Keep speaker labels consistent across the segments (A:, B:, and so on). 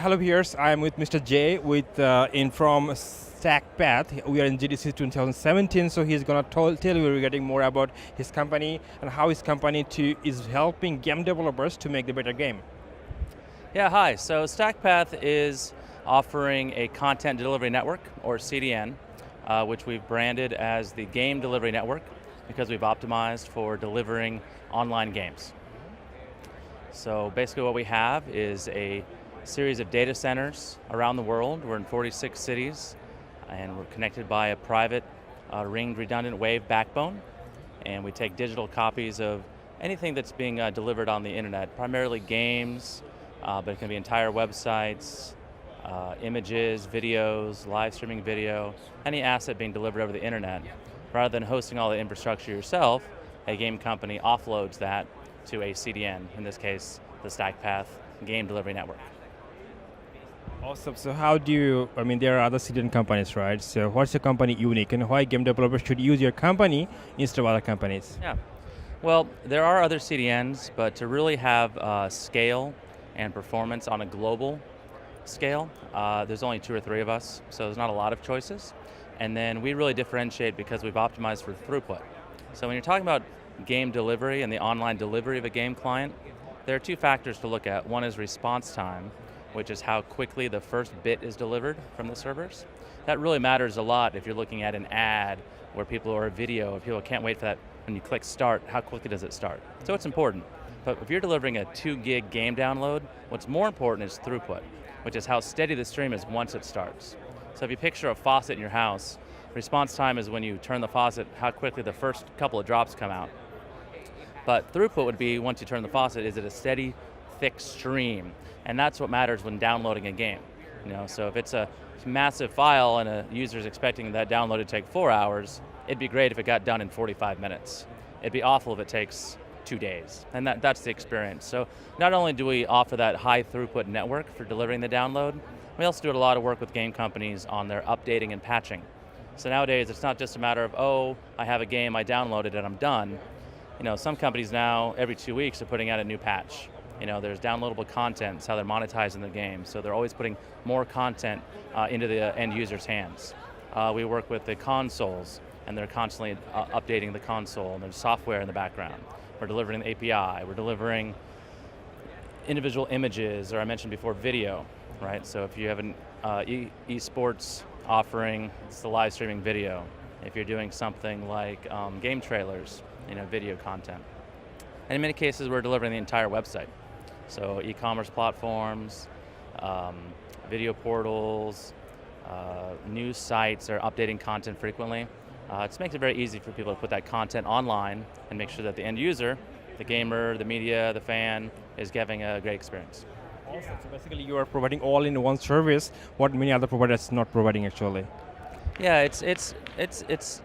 A: Hello viewers, I am with Mr. J in from StackPath. We are in GDC 2017, so he's gonna tell you regarding more about his company and how his company is helping game developers to make the better game.
B: Yeah, hi. So StackPath is offering a content delivery network, or CDN, which we've branded as the Game Delivery Network because we've optimized for delivering online games. So basically what we have is a series of data centers around the world. We're in 46 cities, and we're connected by a private ringed redundant wave backbone, and we take digital copies of anything that's being delivered on the internet, primarily games, but it can be entire websites, images, videos, live streaming video, any asset being delivered over the internet. Rather than hosting all the infrastructure yourself, a game company offloads that to a CDN, in this case, the StackPath Game Delivery Network.
A: Awesome. So how do you, there are other CDN companies, right? So what's your company unique and why game developers should use your company instead of other companies?
B: Yeah. Well, there are other CDNs, but to really have scale and performance on a global scale, there's only 2 or 3 of us, so there's not a lot of choices. And then we really differentiate because we've optimized for throughput. So when you're talking about game delivery and the online delivery of a game client, there are 2 factors to look at. One is response time, which is how quickly the first bit is delivered from the servers. That really matters a lot if you're looking at an ad or a video, if people can't wait for that, when you click start, how quickly does it start? So it's important. But if you're delivering a 2 gig game download, what's more important is throughput, which is how steady the stream is once it starts. So if you picture a faucet in your house, response time is when you turn the faucet, how quickly the first couple of drops come out. But throughput would be, once you turn the faucet, is it a steady, thick stream? And that's what matters when downloading a game. So if it's a massive file and a user's expecting that download to take 4 hours, it'd be great if it got done in 45 minutes. It'd be awful if it takes 2 days, and that's the experience. So not only do we offer that high throughput network for delivering the download, we also do a lot of work with game companies on their updating and patching. So nowadays it's not just a matter of, oh, I have a game, I downloaded it, I'm done. Some companies now, every 2 weeks, are putting out a new patch. There's downloadable content, it's how they're monetizing the game, so they're always putting more content into the end user's hands. We work with the consoles, and they're constantly updating the console, and there's software in the background. We're delivering the API, we're delivering individual images, or I mentioned before, video, right? So if you have an esports offering, it's the live streaming video. If you're doing something like game trailers, video content. And in many cases, we're delivering the entire website. So e-commerce platforms, video portals, news sites are updating content frequently. It makes it very easy for people to put that content online and make sure that the end user, the gamer, the media, the fan, is having a great experience.
A: Awesome. So basically you are providing all in one service, what many other providers not providing actually.
B: Yeah, it's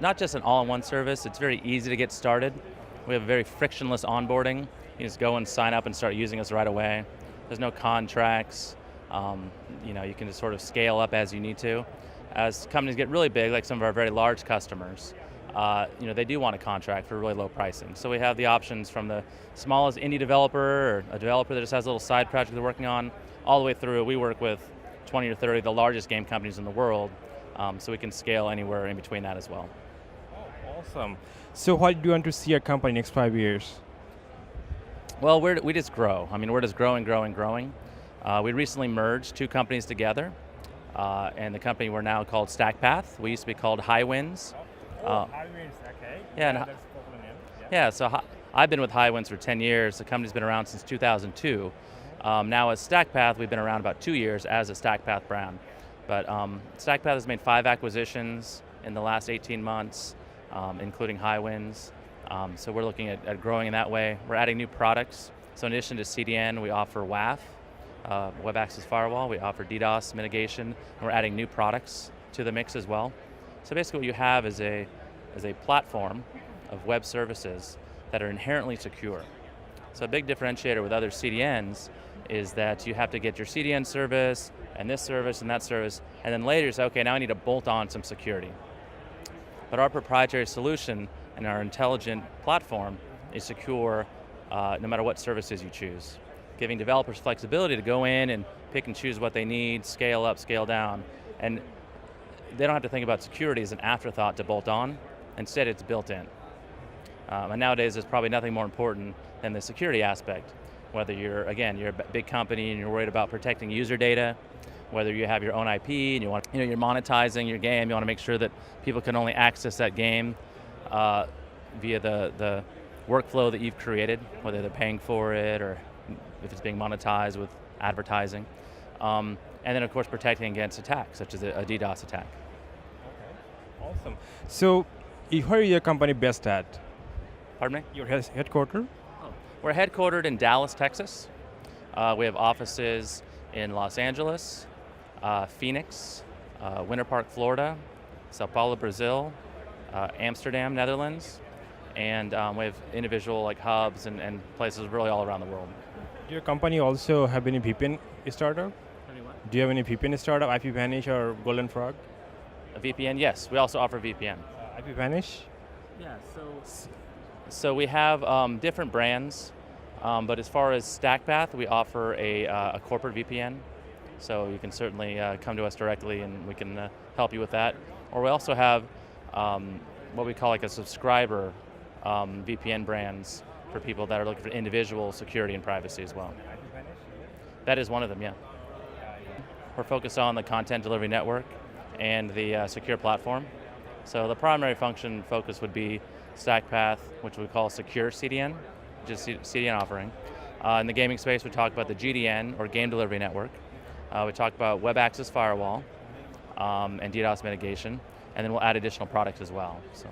B: not just an all-in-one service. It's very easy to get started. We have a very frictionless onboarding. You just go and sign up and start using us right away. There's no contracts. You can just sort of scale up as you need to. As companies get really big, like some of our very large customers, they do want a contract for really low pricing. So we have the options from the smallest indie developer or a developer that just has a little side project they're working on, all the way through. We work with 20 or 30 of the largest game companies in the world, so we can scale anywhere in between that as well.
A: Oh, awesome. So what do you want to see your company next 5 years?
B: Well, we just grow. We're just growing. We recently merged 2 companies together, and the company we're now called StackPath. We used to be called Highwinds.
A: Highwinds, okay.
B: Yeah,
A: that's a popular name.
B: Yeah, so I've been with Highwinds for 10 years. The company's been around since 2002. Now as StackPath, we've been around about 2 years as a StackPath brand. But StackPath has made 5 acquisitions in the last 18 months, including Highwinds. So we're looking at growing in that way. We're adding new products. So in addition to CDN, we offer WAF, Web Access Firewall. We offer DDoS mitigation, and we're adding new products to the mix as well. So basically what you have is a platform of web services that are inherently secure. So a big differentiator with other CDNs is that you have to get your CDN service and this service and that service, and then later you say, okay, now I need to bolt on some security. But our proprietary solution and our intelligent platform is secure no matter what services you choose. giving developers flexibility to go in and pick and choose what they need, scale up, scale down, and they don't have to think about security as an afterthought to bolt on. Instead, it's built in. And nowadays, there's probably nothing more important than the security aspect. Whether you're a big company and you're worried about protecting user data, whether you have your own IP and you're monetizing your game, you want to make sure that people can only access that game via the workflow that you've created, whether they're paying for it or if it's being monetized with advertising. And then, of course, protecting against attacks, such as a DDoS attack.
A: Okay. Awesome. So, where is your company based at?
B: Pardon me?
A: Your headquarters?
B: We're headquartered in Dallas, Texas. We have offices in Los Angeles, Phoenix, Winter Park, Florida, Sao Paulo, Brazil, Amsterdam, Netherlands, and we have individual hubs and places really all around the world.
A: Do your company also have any VPN startup? Do you have any VPN startup, IP Vanish or Golden Frog?
B: A VPN, yes. We also offer VPN.
A: IP Vanish?
B: Yeah, so we have different brands, but as far as StackPath, we offer a corporate VPN. So you can certainly come to us directly and we can help you with that. Or we also have what we call a subscriber VPN brands for people that are looking for individual security and privacy as well. That is one of them, yeah. We're focused on the content delivery network and the secure platform. So the primary function focus would be StackPath, which we call secure CDN, just CDN offering. In the gaming space, we talk about the GDN, or game delivery network. We talk about web access firewall and DDoS mitigation, and then we'll add additional products as well. So.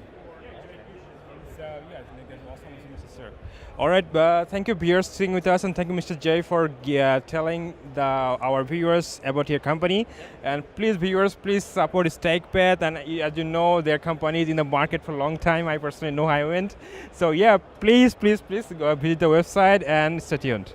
A: All right, thank you, Pierre, for sitting with us, and thank you, Mr. Jay, for telling our viewers about your company. And please, viewers, please support StackPath. And as you know, their company is in the market for a long time. I personally know Highwinds. So yeah, please go visit the website and stay tuned.